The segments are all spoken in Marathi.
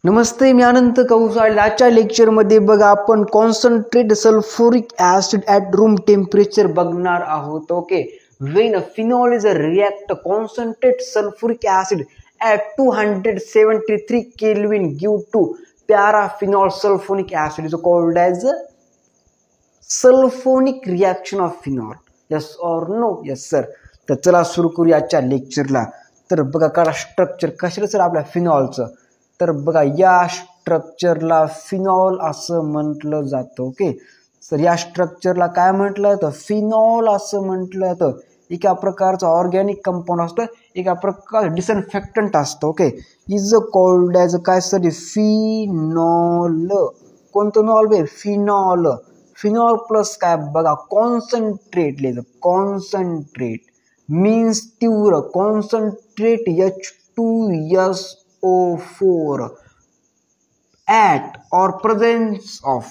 नमस्ते, मी अनंत कौसाळ. आजच्या लेक्चरमध्ये बघा आपण concentrate sulphuric acid at room temperature बघणार आहोत. Okay, when phenol is react concentrate sulphuric acid at 273 kelvin give to paraphenol sulphonic acid is called as sulphonic reaction of phenol. Yes or no? Yes sir. तर चला सुरू करूया आजच्या लेक्चरला. तर बघा करा स्ट्रक्चर कशाला सर आपल्या फिनॉलचं. तर बघा या स्ट्रक्चरला फिनॉल असं म्हटलं जातं. ओके सर, या स्ट्रक्चरला काय म्हटलं जातं? फिनॉल असं म्हटलं जातं. एका प्रकारचं ऑर्गॅनिक कंपाऊंड असतं, एका प्रकारचं डिसइन्फेक्टंट असतं. ओके, इज कॉल्ड ॲज काय सर? फिनॉल. कोणतं नॉल बे? फिनॉल. फिनॉल प्लस काय बघा कॉन्सन्ट्रेट लिहायचं. कॉन्सन्ट्रेट मीन्स तीव्र. Concentrate H2SO4 at or presence of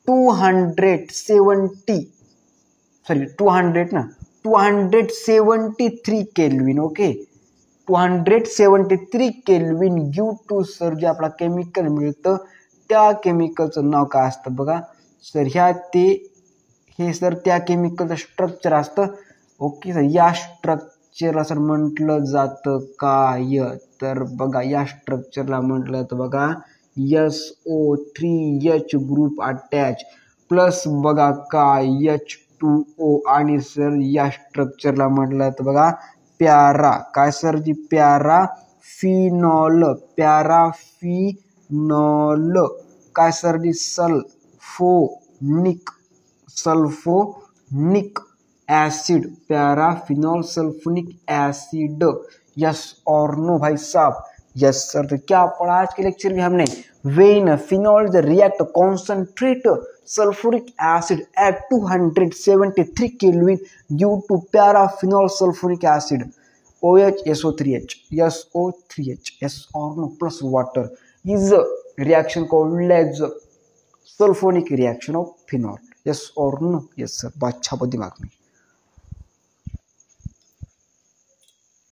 273 kelvin. Okay, 273 kelvin give to sir जे आपला केमिकल मिळतं त्या केमिकलचं नाव काय असतं बघा सर? हे सर त्या केमिकलचं स्ट्रक्चर असतं. ओके सर, या स्ट्रक्चरला सर म्हटलं जातं काय? तर बघा या स्ट्रक्चरला म्हटलं जातं बघा SO3H ग्रुप अटॅच प्लस बघा काय H2O आणि सर या स्ट्रक्चरला म्हटलं जातं बघा पॅरा. काय सर? जी पॅराफिनॉल. पॅराफिनॉल. काय सर? जी sulphonic acid. Paraphenol sulphonic acid. Yes और नो भाई साहब? Yes sir. तो क्या पढ़ा आज के लेक्चर में हमने? When phenol react concentrate sulphuric acid at 273 kelvin due to paraphenol sulphonic acid OHSO3H. SO3H. Yes or no? Plus water is a reaction called as sulfonic reaction of phenol. Yes or no? Yes sir. अच्छा दिमाग में.